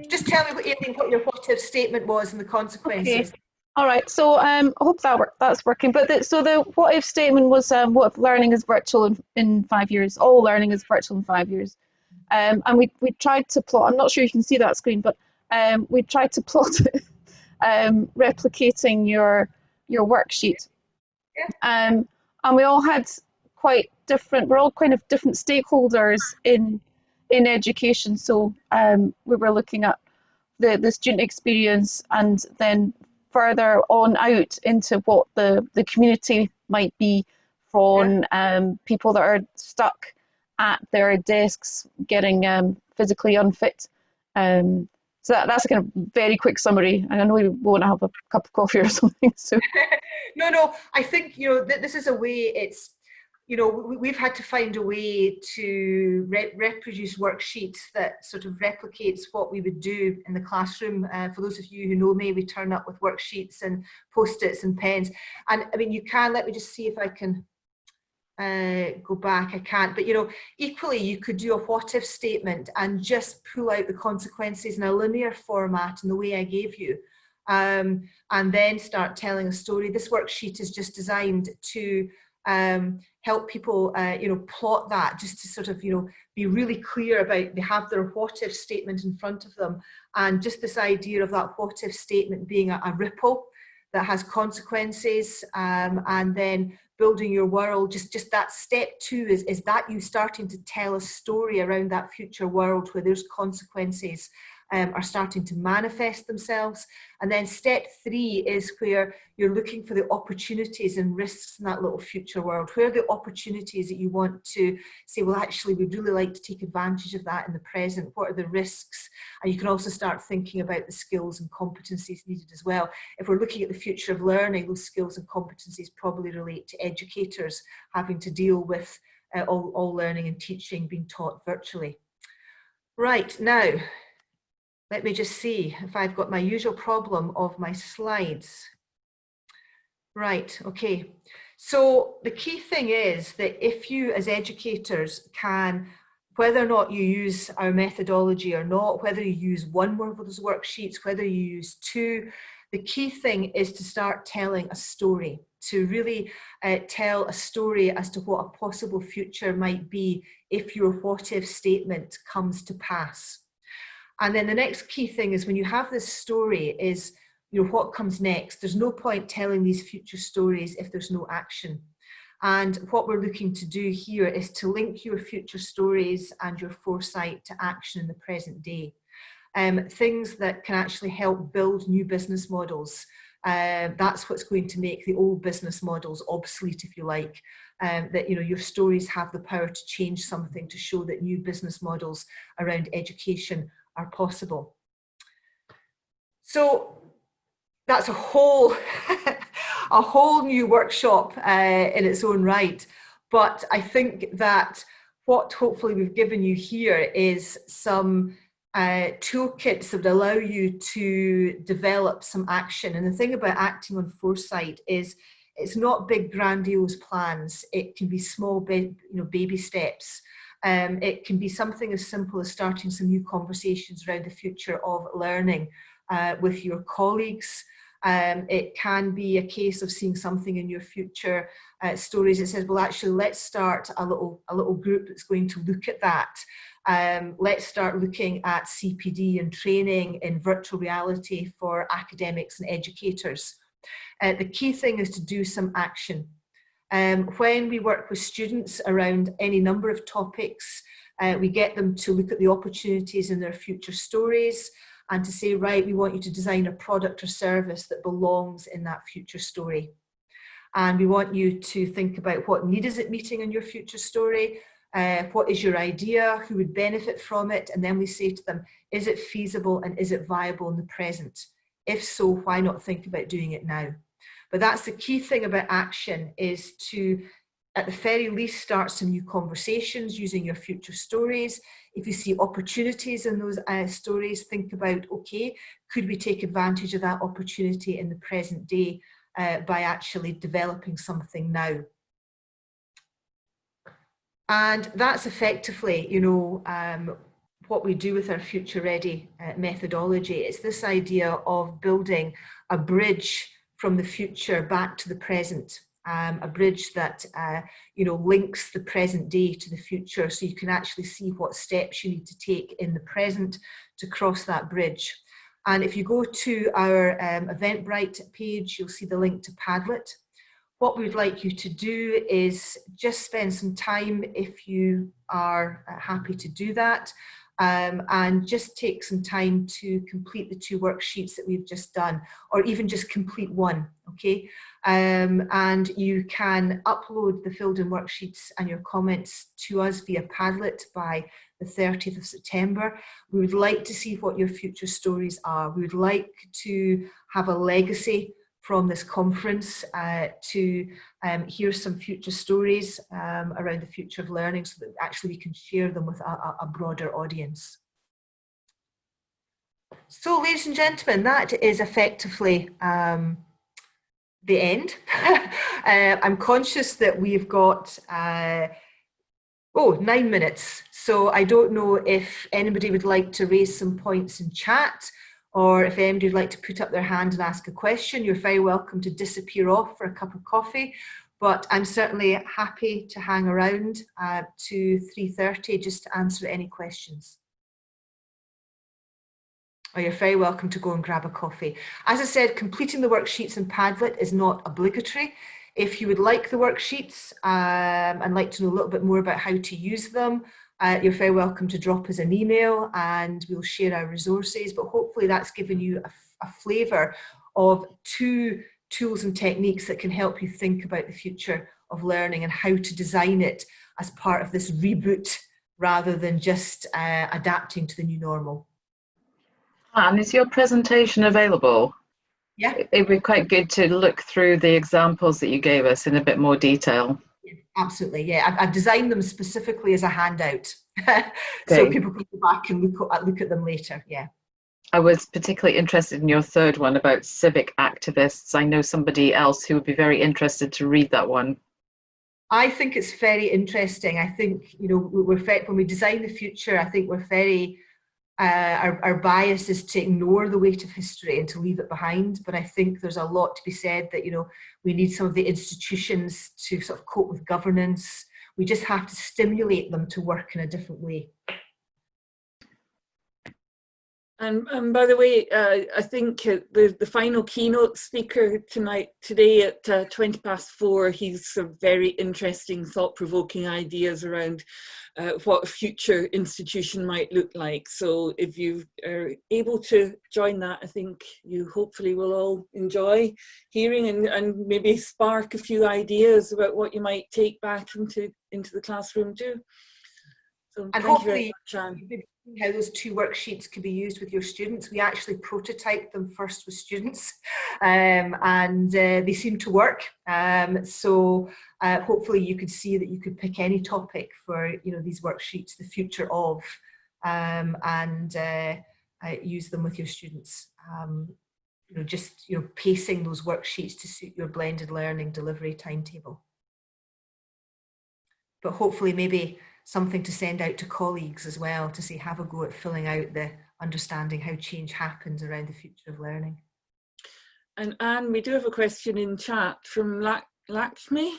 Just tell me what your what if statement was and the consequences. Okay. All right. So I hope that's working. But so the what if statement was what if learning is virtual in 5 years? All learning is virtual in 5 years. And we tried to plot. I'm not sure you can see that screen, but we tried to plot it. Replicating your worksheet, and we all had quite different. We're all kind of different stakeholders in education. So we were looking at the student experience, and then further on out into what the community might be from people that are stuck at their desks, getting physically unfit. So that's a kind of very quick summary. I know we want to have a cup of coffee or something. So no, I think, you know, this is a way, it's, you know, we've had to find a way to reproduce worksheets that sort of replicates what we would do in the classroom. For those of you who know me, we turn up with worksheets and post-its and pens. And I mean, you can, let me just see if I can go back. I can't, but you know, equally you could do a what if statement and just pull out the consequences in a linear format in the way I gave you, and then start telling a story. This worksheet is just designed to help people, you know, plot that, just to sort of, you know, be really clear about, they have their what if statement in front of them, and just this idea of that what if statement being a ripple that has consequences, and then building your world. Just that step 2 is that you starting to tell a story around that future world where there's consequences are starting to manifest themselves. And then step 3 is where you're looking for the opportunities and risks in that little future world. Where are the opportunities that you want to say, well, actually, we'd really like to take advantage of that in the present? What are the risks? And you can also start thinking about the skills and competencies needed as well. If we're looking at the future of learning, those skills and competencies probably relate to educators having to deal with all learning and teaching being taught virtually. Right, now, let me just see if I've got my usual problem of my slides. Right, okay. So the key thing is that if you as educators can, whether or not you use our methodology or not, whether you use one of those worksheets, whether you use 2, the key thing is to start telling a story, to really tell a story as to what a possible future might be if your what if statement comes to pass. And then the next key thing is when you have this story is, you know, what comes next. There's no point telling these future stories if there's no action. And what we're looking to do here is to link your future stories and your foresight to action in the present day. Things that can actually help build new business models. That's what's going to make the old business models obsolete, if you like. That, you know, your stories have the power to change something, to show that new business models around education are possible. So that's a whole a whole new workshop in its own right. But I think that what hopefully we've given you here is some toolkits that would allow you to develop some action. And the thing about acting on foresight is it's not big grandiose plans. It can be small, baby steps. It can be something as simple as starting some new conversations around the future of learning with your colleagues. It can be a case of seeing something in your future stories that says, well, actually, let's start a little group that's going to look at that. Let's start looking at CPD and training in virtual reality for academics and educators. The key thing is to do some action. When we work with students around any number of topics, we get them to look at the opportunities in their future stories and to say, right, we want you to design a product or service that belongs in that future story. And we want you to think about what need is it meeting in your future story, what is your idea, who would benefit from it, and then we say to them, is it feasible and is it viable in the present? If so, why not think about doing it now? But that's the key thing about action, is to, at the very least, start some new conversations using your future stories. If you see opportunities in those stories, think about, okay, could we take advantage of that opportunity in the present day by actually developing something now? And that's effectively, you know, what we do with our Future Ready methodology. It's this idea of building a bridge from the future back to the present, a bridge that you know, links the present day to the future, so you can actually see what steps you need to take in the present to cross that bridge. And if you go to our Eventbrite page, you'll see the link to Padlet. What we'd like you to do is just spend some time, if you are happy to do that, and just take some time to complete the 2 worksheets that we've just done, or even just complete one, okay? and you can upload the filled in worksheets and your comments to us via Padlet by the 30th of September. We would like to see what your future stories are. We would like to have a legacy from this conference, to hear some future stories around the future of learning, so that actually we can share them with a broader audience. So, ladies and gentlemen, that is effectively the end. I'm conscious that we've got 9 minutes, so I don't know if anybody would like to raise some points in chat, or if anybody would like to put up their hand and ask a question. You're very welcome to disappear off for a cup of coffee, but I'm certainly happy to hang around to 3:30 just to answer any questions. Or you're very welcome to go and grab a coffee. As I said, completing the worksheets in Padlet is not obligatory. If you would like the worksheets and like to know a little bit more about how to use them, you're very welcome to drop us an email and we'll share our resources. But hopefully that's given you a flavour of 2 tools and techniques that can help you think about the future of learning and how to design it as part of this reboot rather than just adapting to the new normal. And is your presentation available? Yeah. It'd be quite good to look through the examples that you gave us in a bit more detail. Absolutely, yeah. I've designed them specifically as a handout, Okay. so people can go back and look at them later. Yeah. I was particularly interested in your third one about civic activists. I know somebody else who would be very interested to read that one. I think it's very interesting. I think, you know, when we design the future, I think we're very our bias is to ignore the weight of history and to leave it behind. But I think there's a lot to be said that, you know, we need some of the institutions to sort of cope with governance. We just have to stimulate them to work in a different way. And by the way, I think the final keynote speaker today at 4:20, he's some very interesting, thought-provoking ideas around what a future institution might look like. So if you are able to join that, I think you hopefully will all enjoy hearing and maybe spark a few ideas about what you might take back into the classroom too. So and thank you very much, Anne. How those 2 worksheets can be used with your students. We actually prototyped them first with students, and they seem to work. So hopefully you could see that you could pick any topic for, you know, these worksheets, the future of, and use them with your students. You know, just, you know, pacing those worksheets to suit your blended learning delivery timetable. But hopefully maybe something to send out to colleagues as well, to say, have a go at filling out the understanding how change happens around the future of learning. And Anne, we do have a question in chat from Lakshmi.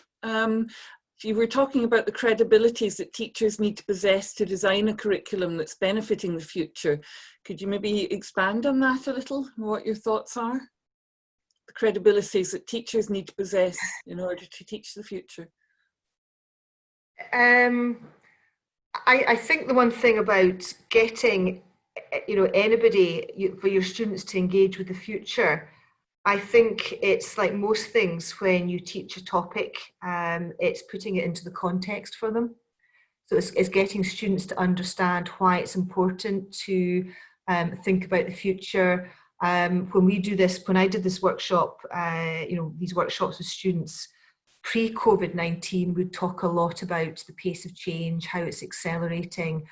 You were talking about the credibilities that teachers need to possess to design a curriculum that's benefiting the future. Could you maybe expand on that a little, what your thoughts are? The credibilities that teachers need to possess in order to teach the future. I think the one thing about getting, you know, anybody, for your students to engage with the future, I think it's like most things when you teach a topic, it's putting it into the context for them. So it's getting students to understand why it's important to think about the future. When we do this, when I did this workshop, you know, these workshops with students, pre-COVID-19, we'd talk a lot about the pace of change, how it's accelerating.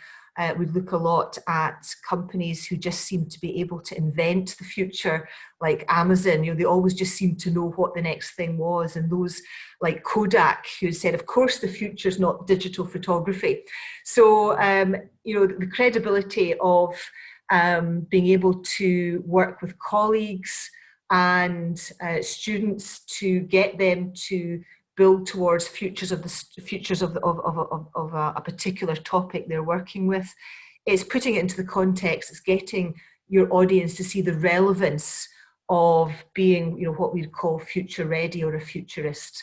We'd look a lot at companies who just seem to be able to invent the future, like Amazon. You know, they always just seem to know what the next thing was. And those like Kodak, who said, of course, the future's not digital photography. So, you know, the credibility of being able to work with colleagues and students to get them to build towards futures of a particular topic they're working with. It's putting it into the context, it's getting your audience to see the relevance of being, you know, what we'd call future ready or a futurist.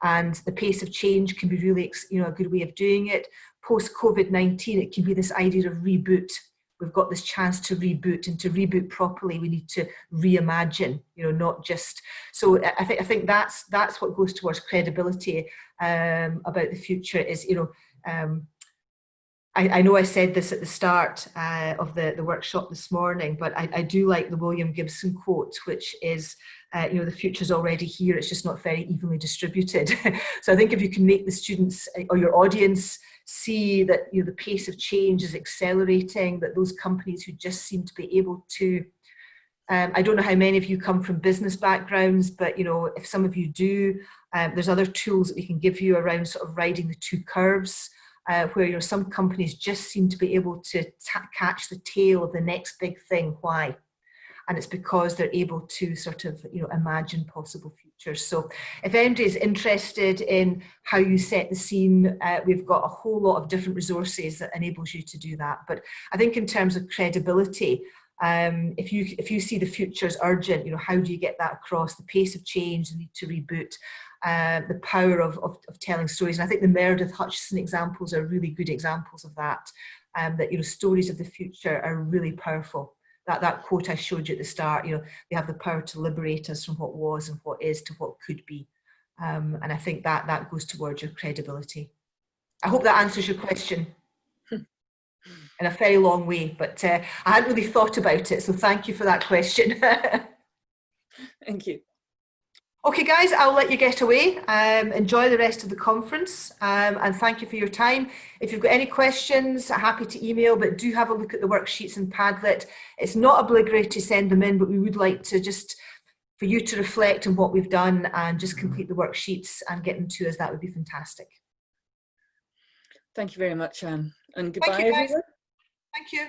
And the pace of change can be really, you know, a good way of doing it. Post-COVID-19, it can be this idea of reboot. we've got this chance to reboot, and to reboot properly, we need to reimagine, you know, not just. So I think that's what goes towards credibility about the future. Is, you know, I know I said this at the start of the workshop this morning, but I do like the William Gibson quote, which is, you know, the future's already here, it's just not very evenly distributed. So I think if you can make the students or your audience see that, you know, the pace of change is accelerating, that those companies who just seem to be able to, I don't know how many of you come from business backgrounds, but, you know, if some of you do, there's other tools that we can give you around sort of riding the two curves. Where, you know, some companies just seem to be able to catch the tail of the next big thing. Why? And it's because they're able to sort of, you know, imagine possible futures. So if anybody is interested in how you set the scene, we've got a whole lot of different resources that enables you to do that. But I think in terms of credibility, if you see the future as urgent, you know, how do you get that across? The pace of change, the need to reboot, the power of telling stories. And I think the Meredith Hutchinson examples are really good examples of that, that, you know, stories of the future are really powerful. That quote I showed you at the start, you know, they have the power to liberate us from what was and what is to what could be. And I think that goes towards your credibility. I hope that answers your question in a very long way, but I hadn't really thought about it, so thank you for that question. Thank you. Okay guys, I'll let you get away. Enjoy the rest of the conference, and thank you for your time. If you've got any questions, happy to email, but do have a look at the worksheets and Padlet. It's not obligatory to send them in, but we would like to just for you to reflect on what we've done and just complete the worksheets and get them to us. That would be fantastic. Thank you very much, Anne, and goodbye, Thank you, guys. everyone. Thank you.